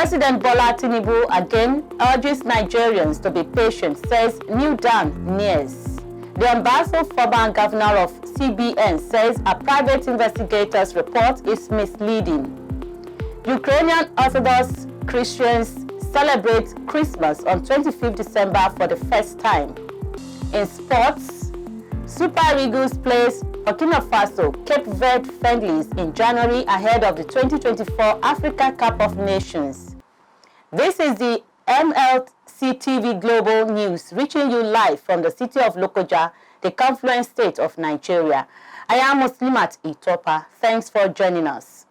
President Bola Tinubu again urges Nigerians to be patient, says new dawn nears. The ambassador, former governor of CBN, says a private investigator's report is misleading. Ukrainian Orthodox Christians celebrate Christmas on 25th December for the first time. In sports, Super Eagles plays Burkina Faso Cape Verde Friendlies in January ahead of the 2024 Africa Cup of Nations. This is the MLC TV Global News, reaching you live from the city of Lokoja, the confluence state of Nigeria. I am Muslimat Itopa. Thanks for joining us.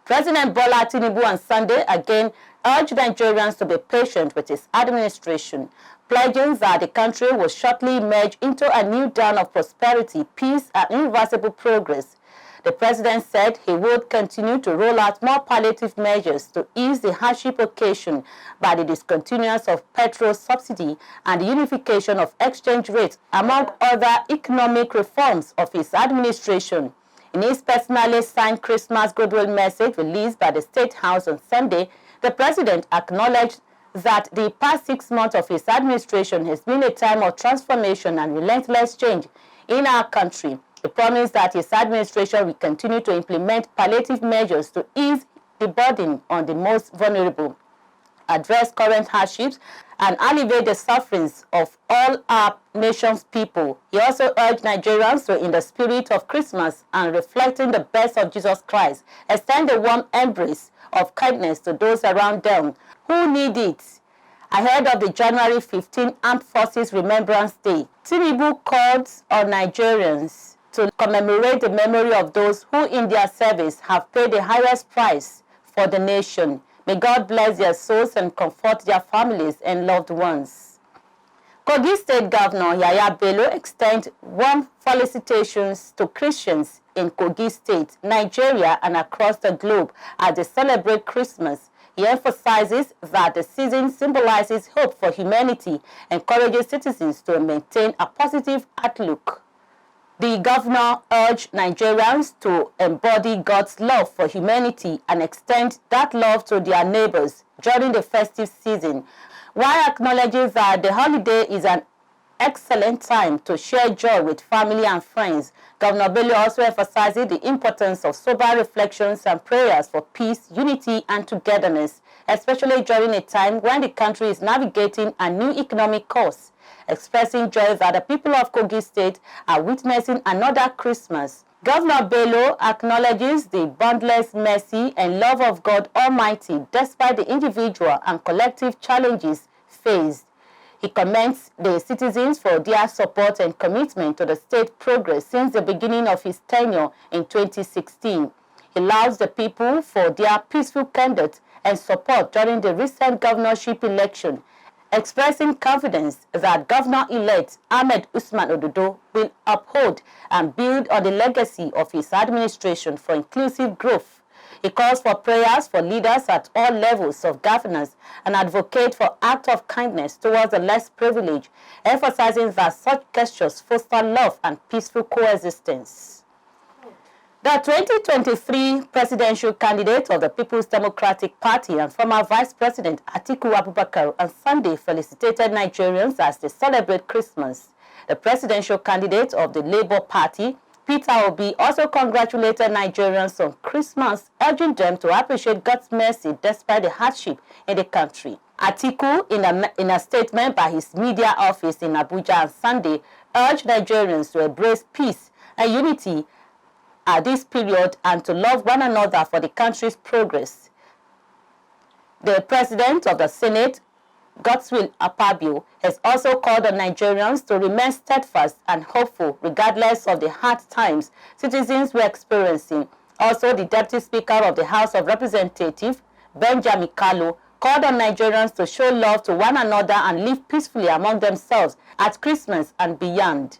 President Bola Tinubu on Sunday again urged Nigerians to be patient with his administration, pledging that the country will shortly emerge into a new dawn of prosperity, peace, and irreversible progress. The president said he would continue to roll out more palliative measures to ease the hardship occasioned by the discontinuance of petrol subsidy and the unification of exchange rates, among other economic reforms of his administration. In his personally signed Christmas goodwill message released by the State House on Sunday, the president acknowledged that the past 6 months of his administration has been a time of transformation and relentless change in our country. He promised that his administration will continue to implement palliative measures to ease the burden on the most vulnerable, address current hardships, and alleviate the sufferings of all our nation's people. He also urged Nigerians to, in the spirit of Christmas and reflecting the birth of Jesus Christ, extend a warm embrace of kindness to those around them who need it. Ahead of the January 15 Armed Forces Remembrance Day, Tinubu called on Nigerians to commemorate the memory of those who in their service have paid the highest price for the nation. May God bless their souls and comfort their families and loved ones. Kogi State Governor Bello extends warm felicitations to Christians in Kogi State, Nigeria, and across the globe as they celebrate Christmas. He emphasizes that the season symbolizes hope for humanity and encourages citizens to maintain a positive outlook. The governor urged Nigerians to embody God's love for humanity and extend that love to their neighbors during the festive season, while acknowledging that the holiday is an excellent time to share joy with family and friends. Governor Bello also emphasizes the importance of sober reflections and prayers for peace, unity, and togetherness, especially during a time when the country is navigating a new economic course, expressing joy that the people of Kogi State are witnessing another Christmas. Governor Bello acknowledges the boundless mercy and love of God Almighty despite the individual and collective challenges faced. He commends the citizens for their support and commitment to the state progress since the beginning of his tenure in 2016. He lauds the people for their peaceful conduct and support during the recent governorship election, expressing confidence that Governor-elect Ahmed Usman Ododo will uphold and build on the legacy of his administration for inclusive growth. He calls for prayers for leaders at all levels of governance and advocates for acts of kindness towards the less privileged, emphasizing that such gestures foster love and peaceful coexistence. The 2023 presidential candidate of the People's Democratic Party and former Vice President Atiku Abubakar on Sunday felicitated Nigerians as they celebrate Christmas. The presidential candidate of the Labour Party, Peter Obi, also congratulated Nigerians on Christmas, urging them to appreciate God's mercy despite the hardship in the country. Atiku, in a statement by his media office in Abuja on Sunday, urged Nigerians to embrace peace and unity at this period and to love one another for the country's progress. The President of the Senate, Godswill Akpabio, has also called on Nigerians to remain steadfast and hopeful regardless of the hard times citizens were experiencing. Also, the Deputy Speaker of the House of Representatives, Benjamin Kalu, called on Nigerians to show love to one another and live peacefully among themselves at Christmas and beyond.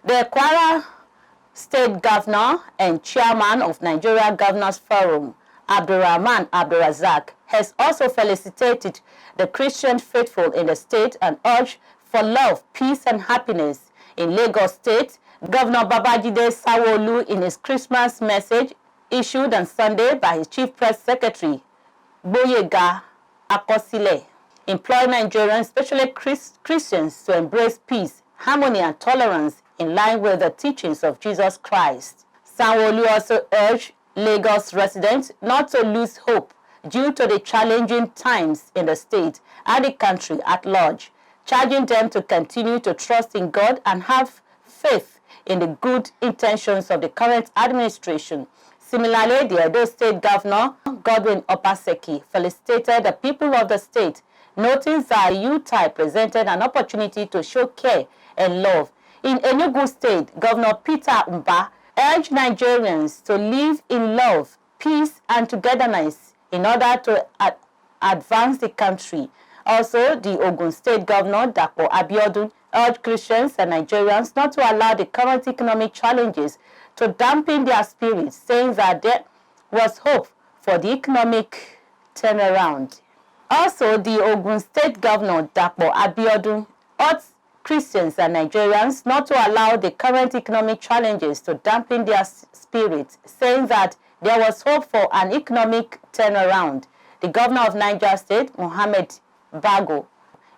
The Kwara State Governor and Chairman of Nigeria Governors Forum, Abdurrahman Abdurazak, has also felicitated the Christian faithful in the state and urged for love, peace, and happiness. In Lagos State, Governor Babajide Sanwo-Olu, in his Christmas message issued on Sunday by his Chief Press Secretary, Gboyega Akosile employ Nigerians, especially Christians, to embrace peace, harmony, and tolerance in line with the teachings of Jesus Christ. Sanwo-Olu also urged Lagos residents not to lose hope due to the challenging times in the state and the country at large, charging them to continue to trust in God and have faith in the good intentions of the current administration. Similarly, the Edo State Governor, Godwin Obaseki, felicitated the people of the state, noting that the youth presented an opportunity to show care and love. In Enugu State, Governor Peter Mba urged Nigerians to live in love, peace, and togetherness in order to advance the country. Also, the Ogun State Governor, Dapo Abiodun, urged Christians and Nigerians not to allow the current economic challenges to dampen their spirits, saying that there was hope for the economic turnaround. Also, the Ogun State Governor, Dapo Abiodun, urged Christians and Nigerians not to allow the current economic challenges to dampen their spirits, saying that there was hope for an economic turnaround. The Governor of Niger State, Mohammed Bago,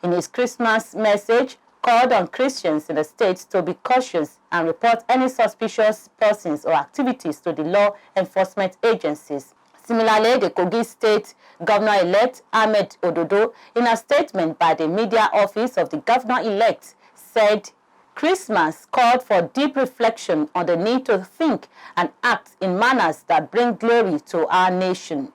in his Christmas message, called on Christians in the state to be cautious and report any suspicious persons or activities to the law enforcement agencies. Similarly, the Kogi State Governor-elect Ahmed Ododo, in a statement by the media office of the Governor-elect, said Christmas called for deep reflection on the need to think and act in manners that bring glory to our nation.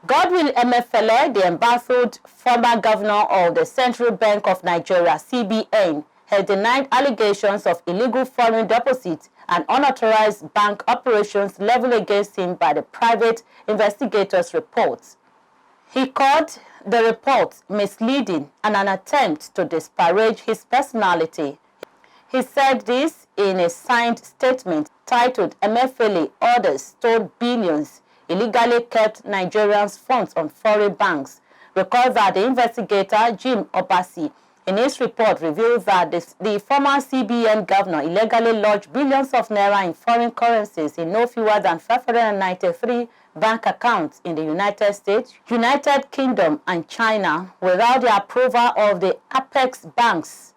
Godwin Emefiele, the embattled former governor of the Central Bank of Nigeria, CBN, has denied allegations of illegal foreign deposits and unauthorized bank operations leveled against him by the private investigators' reports. He called the reports misleading and an attempt to disparage his personality. He said this in a signed statement titled Emefiele Orders Stole Billions, Illegally Kept Nigerians' Funds on Foreign Banks. Recall that the investigator, Jim Obasi, in his report revealed that the former CBN governor illegally lodged billions of naira in foreign currencies in no fewer than 593 bank accounts in the United States, United Kingdom, and China without the approval of the Apex Bank's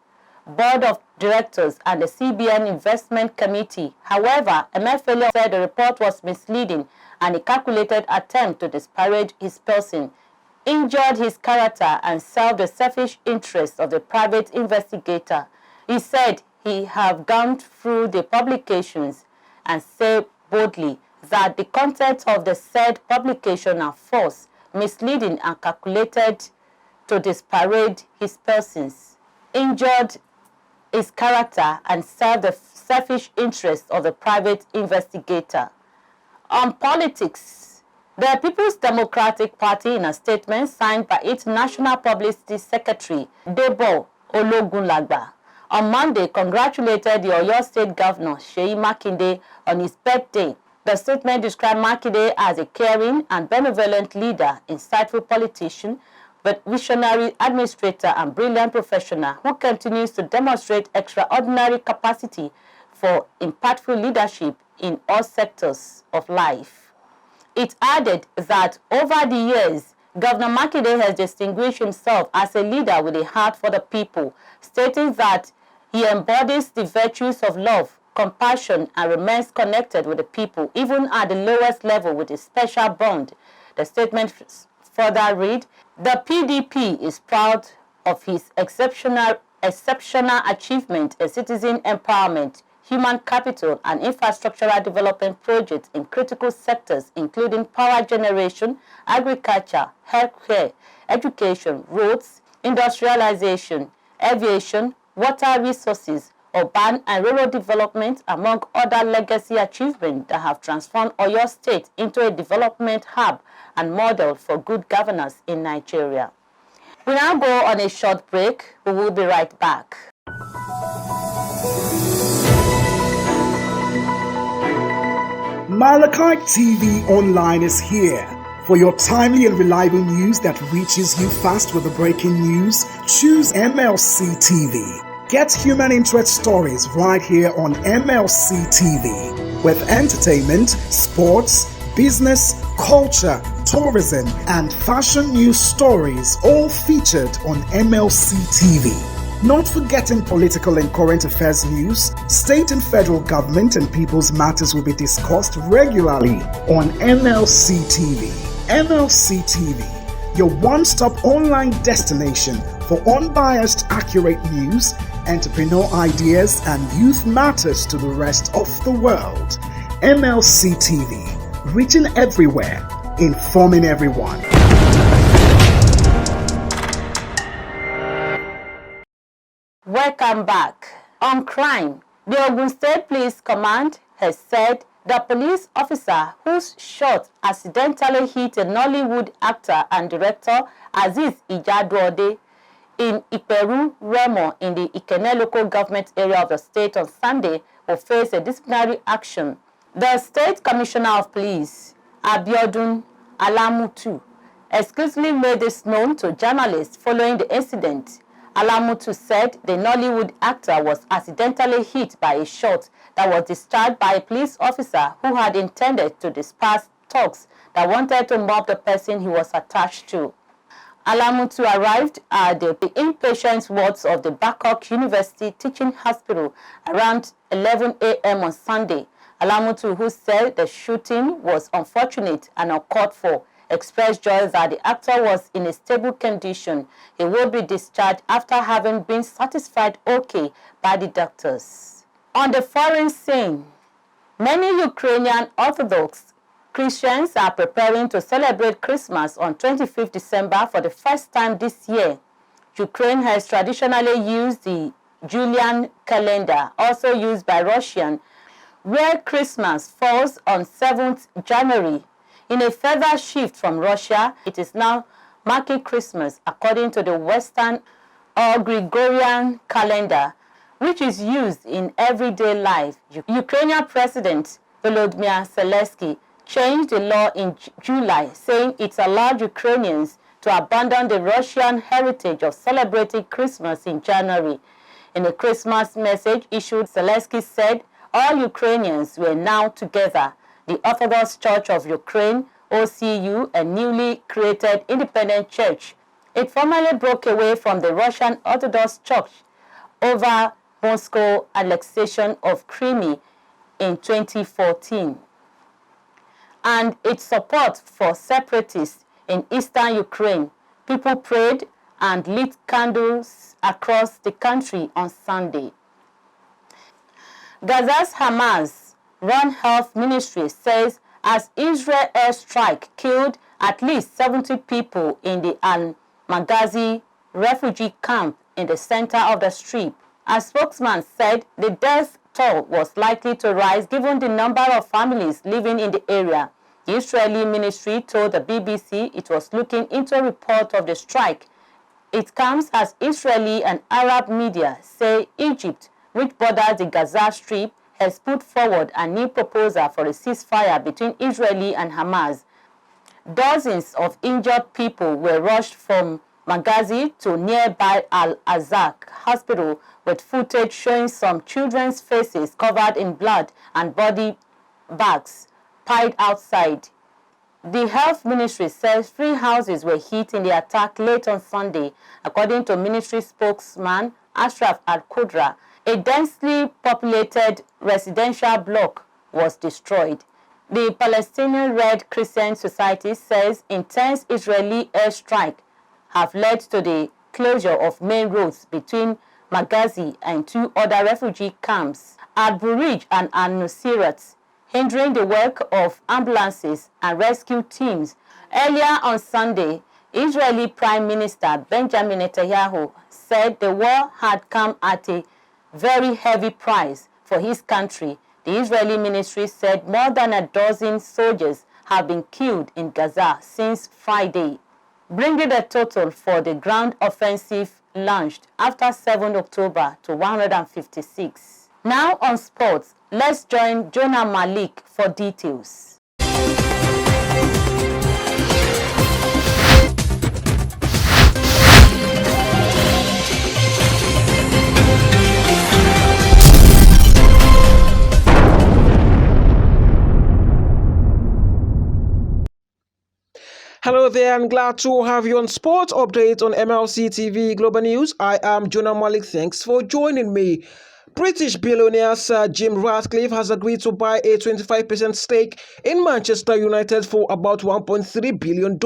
Board of Directors and the CBN Investment Committee. However, Emefiele said the report was misleading and a calculated attempt to disparage his person, injured his character, and served the selfish interests of the private investigator. He said he have gone through the publications and said boldly that the contents of the said publication are false, misleading, and calculated to disparage his persons, injured his character, and served the selfish interests of the private investigator. On politics, the People's Democratic Party, in a statement signed by its National Publicity Secretary, Debo Ologunlagba, on Monday congratulated the Oyo State Governor, Seyi Makinde, on his birthday. The statement described Makinde as a caring and benevolent leader, insightful politician, but visionary administrator and brilliant professional who continues to demonstrate extraordinary capacity for impactful leadership in all sectors of life. It added that over the years, Governor Makinde has distinguished himself as a leader with a heart for the people, stating that he embodies the virtues of love, compassion, and remains connected with the people, even at the lowest level, with a special bond. The statement further read, "The PDP is proud of his exceptional achievement in citizen empowerment, human capital, and infrastructural development projects in critical sectors, including power generation, agriculture, healthcare, education, roads, industrialization, aviation, water resources, urban and rural development, among other legacy achievements that have transformed Oyo State into a development hub and model for good governance in Nigeria." We now go on a short break. We will be right back. MLC TV Online is here. For your timely and reliable news that reaches you fast with the breaking news, choose MLC TV. Get human interest stories right here on MLC TV with entertainment, sports, business, culture, tourism, and fashion news stories, all featured on MLC TV. Not forgetting political and current affairs news, state and federal government and people's matters will be discussed regularly on MLC TV. MLC TV, your one-stop online destination for unbiased, accurate news, entrepreneur ideas, and youth matters to the rest of the world. MLC TV, reaching everywhere, informing everyone. Welcome back. On crime, the Ogun State Police Command has said the police officer whose shot accidentally hit a Nollywood actor and director Aziz Ijaduode in Iperu, Remo in the Ikene local government area of the state on Sunday will face a disciplinary action. The State Commissioner of Police, Abiodun Alamutu, exclusively made this known to journalists following the incident. Alamutu said the Nollywood actor was accidentally hit by a shot that was discharged by a police officer who had intended to disperse thugs that wanted to mob the person he was attached to. Alamutu arrived at the inpatient wards of the Babcock University Teaching Hospital around 11 a.m. on Sunday. Alamutu, who said the shooting was unfortunate and uncalled for, expressed joy that the actor was in a stable condition. He will be discharged after having been satisfied okay by the doctors. On the foreign scene, many Ukrainian Orthodox Christians are preparing to celebrate Christmas on 25th December for the first time this year. Ukraine has traditionally used the Julian calendar, also used by Russians, where Christmas falls on 7th January. In a further shift from Russia, it is now marking Christmas according to the Western or Gregorian calendar, which is used in everyday life. Ukrainian President Volodymyr Zelensky changed the law in July, saying it allowed Ukrainians to abandon the Russian heritage of celebrating Christmas in January. In a Christmas message issued, Zelensky said all Ukrainians were now together. The Orthodox Church of Ukraine, OCU, a newly created independent church. It formally broke away from the Russian Orthodox Church over Moscow annexation of Crimea in 2014. And its support for separatists in eastern Ukraine. People prayed and lit candles across the country on Sunday. Gaza's Hamas-run health ministry says as Israel airstrike killed at least 70 people in the Al-Maghazi refugee camp in the center of the Strip. A spokesman said the death toll was likely to rise given the number of families living in the area. The Israeli ministry told the BBC it was looking into a report of the strike. It comes as Israeli and Arab media say Egypt, which borders the Gaza Strip, has put forward a new proposal for a ceasefire between Israeli and Hamas. Dozens of injured people were rushed from Maghazi to nearby Al-Azhar hospital with footage showing some children's faces covered in blood and body bags piled outside. The health ministry says 3 houses were hit in the attack late on Sunday. According to ministry spokesman Ashraf Al-Qudra, a densely populated residential block was destroyed. The Palestinian Red Crescent Society says intense Israeli airstrike have led to the closure of main roads between Maghazi and 2 other refugee camps, Al-Burij and Al-Nuseirat, hindering the work of ambulances and rescue teams. Earlier on Sunday, Israeli Prime Minister Benjamin Netanyahu said the war had come at a very heavy price for his country. The Israeli ministry said more than a dozen soldiers have been killed in Gaza since Friday, bringing the total for the ground offensive launched after 7 October to 156. Now on sports, let's join Jonah Malik for details. Hello there, I'm glad to have you on Sports Update on MLC TV Global News. I am Jonah Malik. Thanks for joining me. British billionaire Sir Jim Ratcliffe has agreed to buy a 25% stake in Manchester United for about $1.3 billion.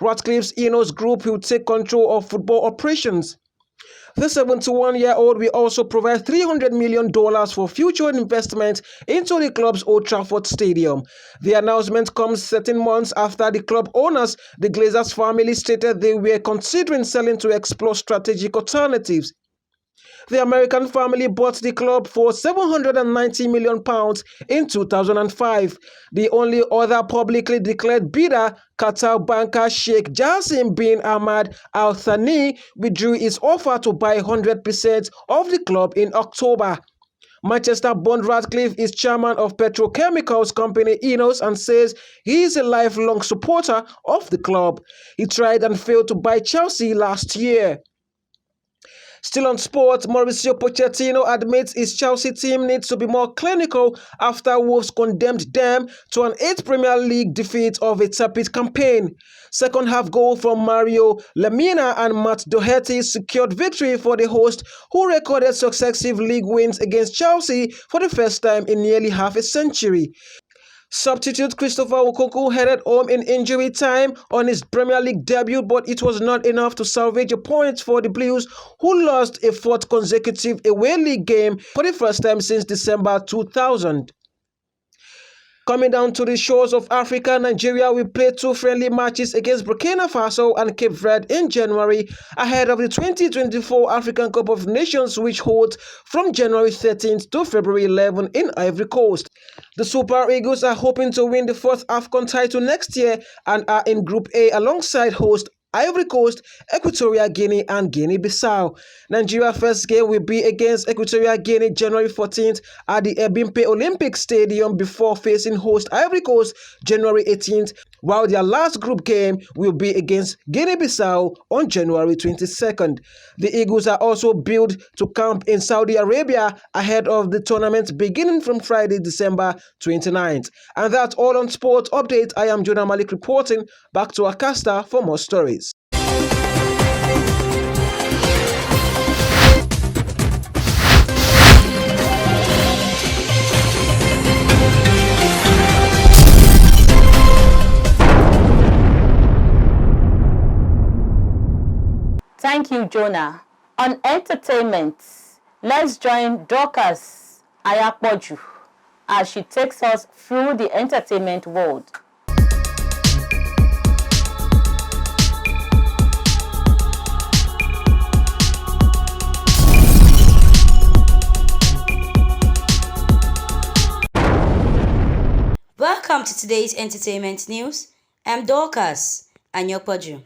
Ratcliffe's Ineos Group will take control of football operations. The 71-year-old will also provide $300 million for future investment into the club's Old Trafford Stadium. The announcement comes 13 months after the club owners, the Glazers family, stated they were considering selling to explore strategic alternatives. The American family bought the club for £790 million in 2005. The only other publicly declared bidder, Qatar banker Sheikh Jassim bin Ahmad Al Thani, withdrew his offer to buy 100% of the club in October. Manchester-born Ratcliffe is chairman of petrochemicals company Ineos and says he is a lifelong supporter of the club. He tried and failed to buy Chelsea last year. Still on sports, Mauricio Pochettino admits his Chelsea team needs to be more clinical after Wolves condemned them to an 8th Premier League defeat of a tepid campaign. Second half goal from Mario Lemina and Matt Doherty secured victory for the host, who recorded successive league wins against Chelsea for the first time in nearly half a century. Substitute Christopher Okonkwo headed home in injury time on his Premier League debut, but it was not enough to salvage a point for the Blues, who lost a 4th consecutive away league game for the first time since December 2000. Coming down to the shores of Africa, Nigeria will play 2 friendly matches against Burkina Faso and Cape Verde in January ahead of the 2024 African Cup of Nations, which holds from January 13th to February 11 in Ivory Coast. The Super Eagles are hoping to win the 4th AFCON title next year and are in Group A alongside host Ivory Coast, Equatorial Guinea and Guinea-Bissau. Nigeria's first game will be against Equatorial Guinea January 14th at the Ebimpe Olympic Stadium before facing host Ivory Coast January 18th, while their last group game will be against Guinea-Bissau on January 22nd. The Eagles are also billed to camp in Saudi Arabia ahead of the tournament beginning from Friday, December 29th. And that's all on Sports Update. I am Jonah Malik reporting. Back to Akasta for more stories. Thank you, Jonah. On entertainment, let's join Dorcas Ayakpoju as she takes us through the entertainment world. Welcome to today's entertainment news. I'm Dorcas Ayakpoju.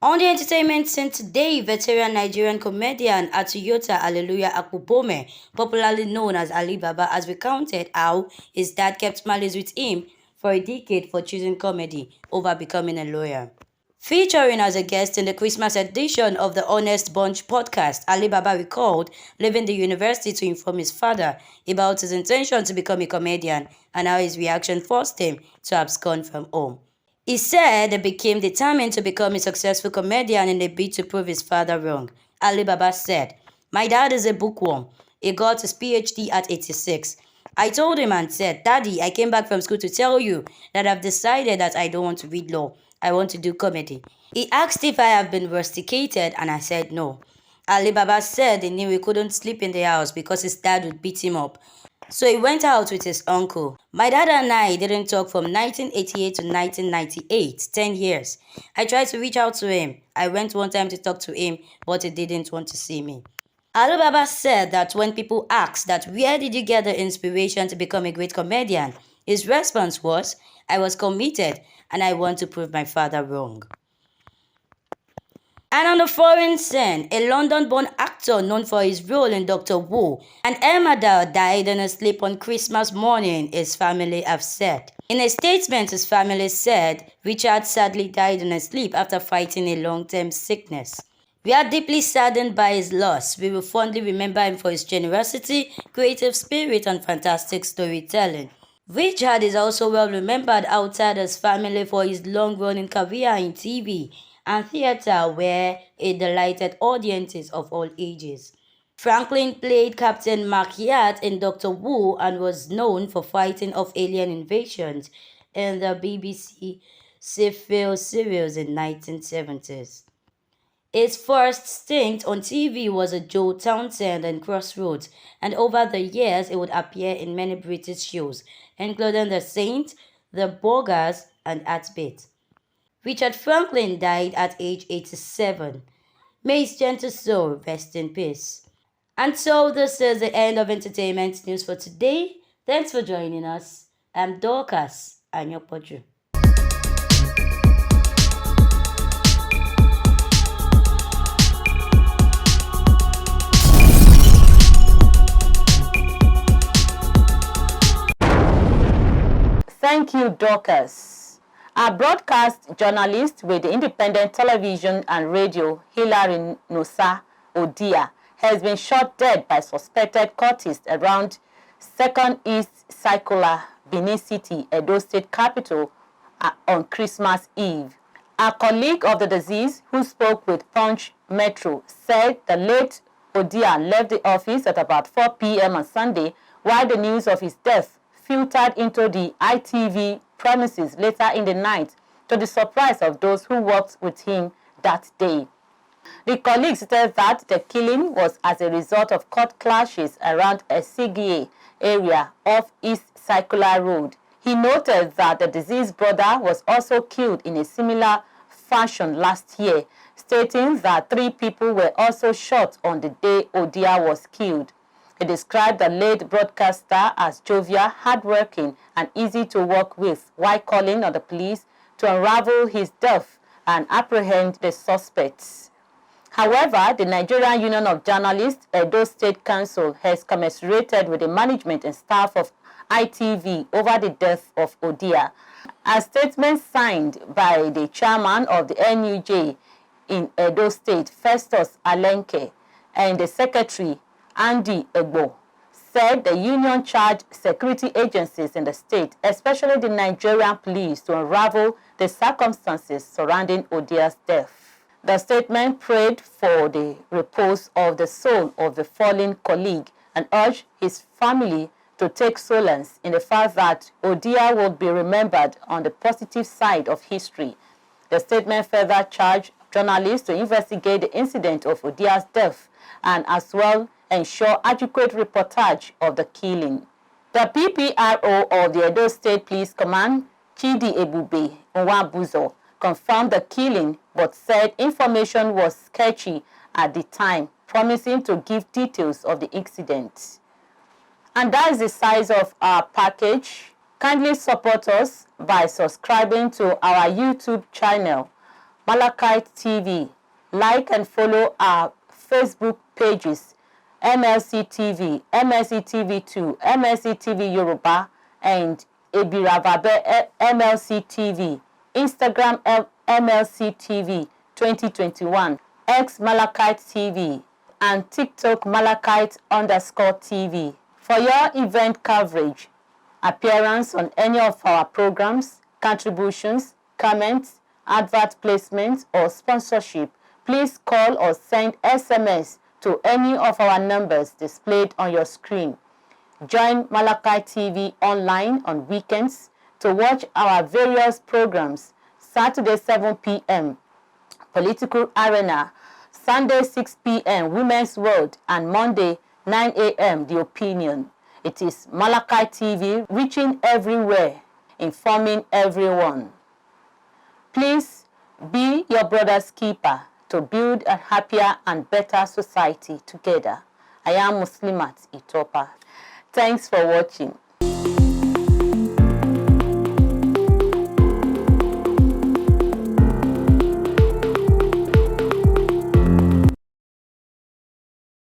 On the entertainment scene today, veteran Nigerian comedian Atuyota Hallelujah Akpobome, popularly known as Ali Baba, has recounted how his dad kept malice with him for a decade for choosing comedy over becoming a lawyer. Featuring as a guest in the Christmas edition of the Honest Bunch podcast, Ali Baba recalled leaving the university to inform his father about his intention to become a comedian and how his reaction forced him to abscond from home. He said he became determined to become a successful comedian in a bid to prove his father wrong. Ali Baba said, "My dad is a bookworm. He got his PhD at 86. I told him and said, 'Daddy, I came back from school to tell you that I've decided that I don't want to read law. I want to do comedy.' He asked if I have been rusticated and I said no." Ali Baba said he knew he couldn't sleep in the house because his dad would beat him up. So he went out with his uncle. "My dad and I didn't talk from 1988 to 1998, 10 years. I tried to reach out to him. I went one time to talk to him, but he didn't want to see me." Ali Baba said that when people asked that where did you get the inspiration to become a great comedian, his response was, "I was committed and I want to prove my father wrong." And on the foreign scene, a London-born actor known for his role in Dr. Who and Emada died in his sleep on Christmas morning, his family have said. In a statement, his family said Richard sadly died in his sleep after fighting a long-term sickness. "We are deeply saddened by his loss. We will fondly remember him for his generosity, creative spirit, and fantastic storytelling. Richard is also well remembered outside his family for his long-running career in TV and theater, where he delighted audiences of all ages. Franklin played Captain Markyat in Doctor Who and was known for fighting off alien invasions in the BBC civil series in 1970s. His first stint on TV was as Joe Townsend in Crossroads, and over the years he would appear in many British shows, including The Saint, The Burgers, and Heartbeat. Richard Franklin died at age 87. May his gentle soul rest in peace. And so this is the end of entertainment news for today. Thanks for joining us. I'm Dorcas Anyokpoju. Thank you, Dorcas. Our broadcast journalist with the independent television and radio, Hilary Nusa Odiya, has been shot dead by suspected cultists around 2nd East Circular, Benin City, Edo State capital, on Christmas Eve. A colleague of the deceased who spoke with Punch Metro said the late Odiya left the office at about 4 p.m. on Sunday, while the news of his death filtered into the ITV premises later in the night, to the surprise of those who worked with him that day. The colleague said that the killing was as a result of court clashes around a Seyi area off East Circular Road. He noted that the deceased brother was also killed in a similar fashion last year, stating that 3 people were also shot on the day Odiya was killed. He described the late broadcaster as jovial, hardworking, and easy to work with, while calling on the police to unravel his death and apprehend the suspects. However, the Nigerian Union of Journalists, Edo State Council, has commiserated with the management and staff of ITV over the death of Odiya. A statement signed by the chairman of the NUJ in Edo State, Festus Alenke, and the secretary, Andy Egbo, said the union charged security agencies in the state, especially the Nigerian police, to unravel the circumstances surrounding Odiya's death. The statement prayed for the repose of the soul of the fallen colleague and urged his family to take solace in the fact that Odiya would be remembered on the positive side of history. The statement further charged journalists to investigate the incident of Odiya's death and as well ensure adequate reportage of the killing. The PPRO of the Edo State Police Command, Chidi Ebube Nwabuzo, confirmed the killing but said information was sketchy at the time, promising to give details of the incident. And that is the size of our package. Kindly support us by subscribing to our YouTube channel, Malachite TV. Like and follow our Facebook pages, MLC TV, MLC TV2, MLC TV Yoruba, and Ebiravabe MLC TV, Instagram MLC TV 2021, X Malachite TV, and TikTok Malachite_TV. For your event coverage, appearance on any of our programs, contributions, comments, advert placements, or sponsorship, please call or send SMS to any of our numbers displayed on your screen. Join Malachite TV online on weekends to watch our various programs: Saturday 7 p.m. Political Arena, Sunday 6 p.m. Women's World, and Monday 9 a.m. The Opinion. It is Malachite TV, reaching everywhere, informing everyone. Please be your brother's keeper to build a happier and better society together. I am Muslimat Itopa. Thanks for watching.